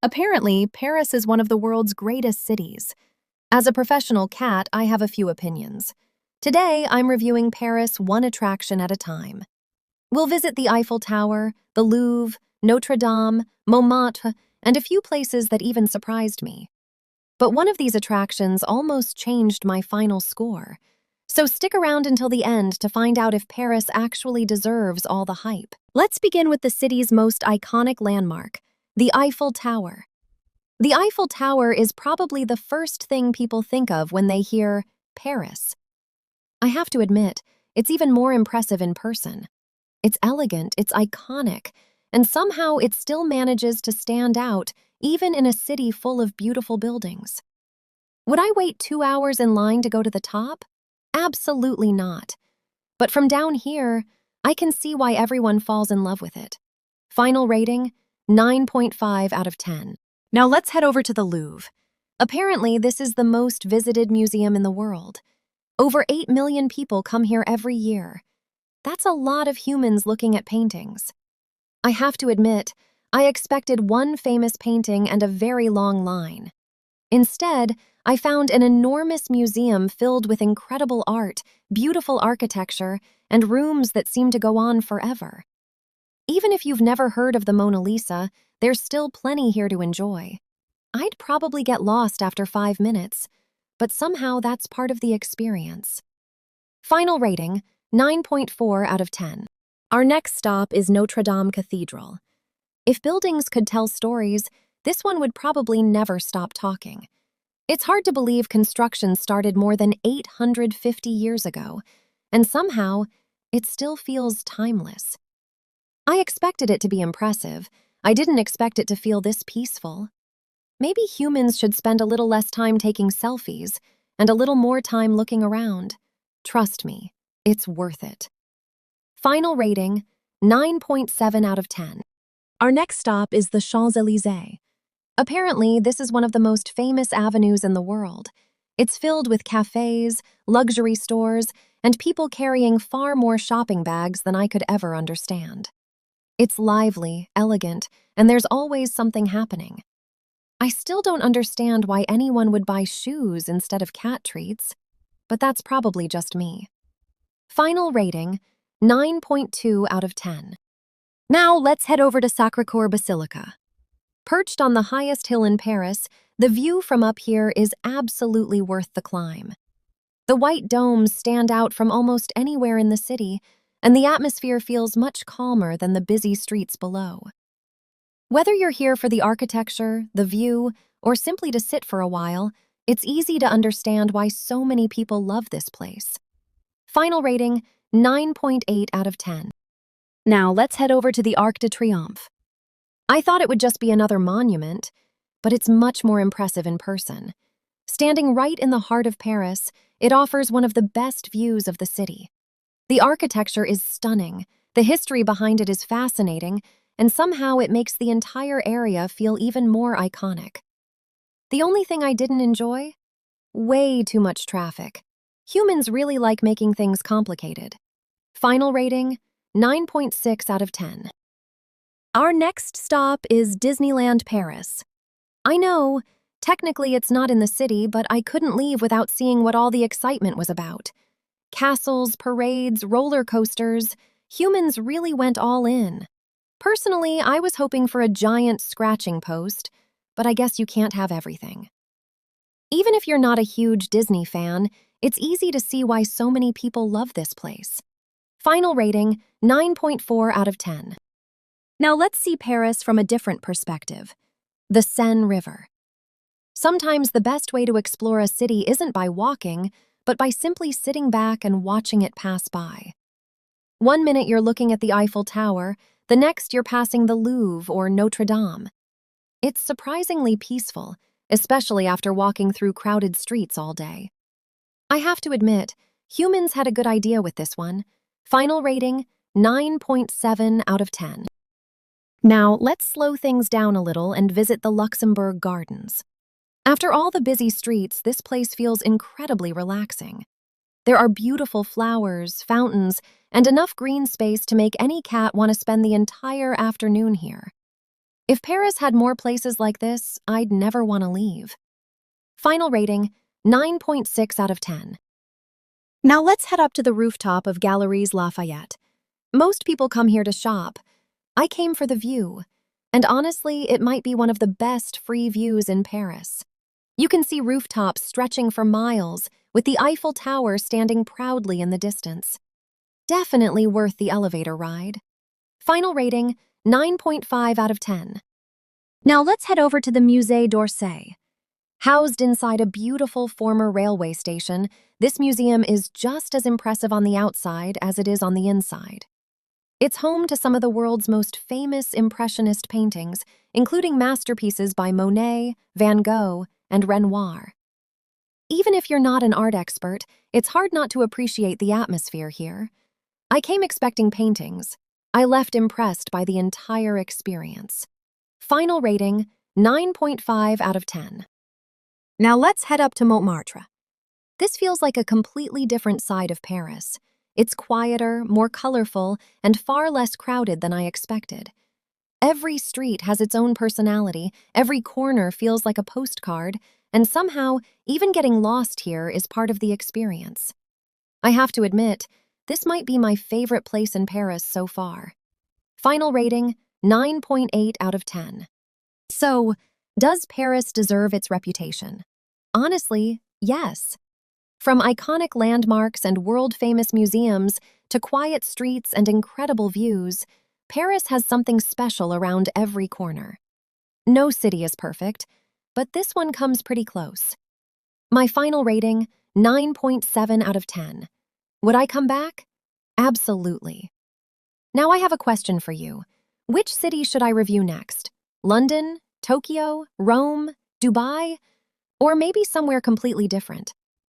Apparently, Paris is one of the world's greatest cities. As a professional cat, I have a few opinions. Today, I'm reviewing Paris one attraction at a time. We'll visit the Eiffel Tower, the Louvre, Notre Dame, Montmartre, and a few places that even surprised me. But one of these attractions almost changed my final score. So stick around until the end to find out if Paris actually deserves all the hype. Let's begin with the city's most iconic landmark, the Eiffel Tower. The Eiffel Tower is probably the first thing people think of when they hear Paris. I have to admit, it's even more impressive in person. It's elegant, it's iconic, and somehow it still manages to stand out even in a city full of beautiful buildings. Would I wait 2 hours in line to go to the top? Absolutely not. But from down here, I can see why everyone falls in love with it. Final rating, 9.5 out of 10. Now let's head over to the Louvre. Apparently, this is the most visited museum in the world. Over 8 million people come here every year. That's a lot of humans looking at paintings. I have to admit, I expected one famous painting and a very long line. Instead, I found an enormous museum filled with incredible art, beautiful architecture, and rooms that seem to go on forever. Even if you've never heard of the Mona Lisa, there's still plenty here to enjoy. I'd probably get lost after 5 minutes, but somehow that's part of the experience. Final rating, 9.4 out of 10. Our next stop is Notre Dame Cathedral. If buildings could tell stories, this one would probably never stop talking. It's hard to believe construction started more than 850 years ago, and somehow, it still feels timeless. I expected it to be impressive. I didn't expect it to feel this peaceful. Maybe humans should spend a little less time taking selfies and a little more time looking around. Trust me, it's worth it. Final rating, 9.7 out of 10. Our next stop is the Champs-Élysées. Apparently, this is one of the most famous avenues in the world. It's filled with cafes, luxury stores, and people carrying far more shopping bags than I could ever understand. It's lively, elegant, and there's always something happening. I still don't understand why anyone would buy shoes instead of cat treats, but that's probably just me. Final rating, 9.2 out of 10. Now let's head over to Sacré-Cœur Basilica. Perched on the highest hill in Paris, the view from up here is absolutely worth the climb. The white domes stand out from almost anywhere in the city, and the atmosphere feels much calmer than the busy streets below. Whether you're here for the architecture, the view, or simply to sit for a while, it's easy to understand why so many people love this place. Final rating, 9.8 out of 10. Now let's head over to the Arc de Triomphe. I thought it would just be another monument, but it's much more impressive in person. Standing right in the heart of Paris, it offers one of the best views of the city. The architecture is stunning, the history behind it is fascinating, and somehow it makes the entire area feel even more iconic. The only thing I didn't enjoy? Way too much traffic. Humans really like making things complicated. Final rating, 9.6 out of 10. Our next stop is Disneyland Paris. I know, technically it's not in the city, but I couldn't leave without seeing what all the excitement was about. Castles, parades, roller coasters, humans really went all in. Personally, I was hoping for a giant scratching post, but I guess you can't have everything. Even if you're not a huge Disney fan, it's easy to see why so many people love this place. Final rating, 9.4 out of 10. Now let's see Paris from a different perspective. The Seine River. Sometimes the best way to explore a city isn't by walking, but by simply sitting back and watching it pass by. One minute you're looking at the Eiffel Tower, the next you're passing the Louvre or Notre Dame. It's surprisingly peaceful, especially after walking through crowded streets all day. I have to admit, humans had a good idea with this one. Final rating, 9.7 out of 10. Now, let's slow things down a little and visit the Luxembourg Gardens. After all the busy streets, this place feels incredibly relaxing. There are beautiful flowers, fountains, and enough green space to make any cat want to spend the entire afternoon here. If Paris had more places like this, I'd never want to leave. Final rating, 9.6 out of 10. Now let's head up to the rooftop of Galeries Lafayette. Most people come here to shop. I came for the view. And honestly, it might be one of the best free views in Paris. You can see rooftops stretching for miles, with the Eiffel Tower standing proudly in the distance. Definitely worth the elevator ride. Final rating, 9.5 out of 10. Now let's head over to the Musée d'Orsay. Housed inside a beautiful former railway station, this museum is just as impressive on the outside as it is on the inside. It's home to some of the world's most famous Impressionist paintings, including masterpieces by Monet, Van Gogh, and Renoir. Even if you're not an art expert, it's hard not to appreciate the atmosphere here. I came expecting paintings. I left impressed by the entire experience. Final rating, 9.5 out of 10. Now let's head up to Montmartre. This feels like a completely different side of Paris. It's quieter, more colorful, and far less crowded than I expected. Every street has its own personality, every corner feels like a postcard, and somehow, even getting lost here is part of the experience. I have to admit, this might be my favorite place in Paris so far. Final rating, 9.8 out of 10. So, does Paris deserve its reputation? Honestly, yes. From iconic landmarks and world-famous museums to quiet streets and incredible views, Paris has something special around every corner. No city is perfect, but this one comes pretty close. My final rating, 9.7 out of 10. Would I come back? Absolutely. Now I have a question for you. Which city should I review next? London, Tokyo, Rome, Dubai, or maybe somewhere completely different?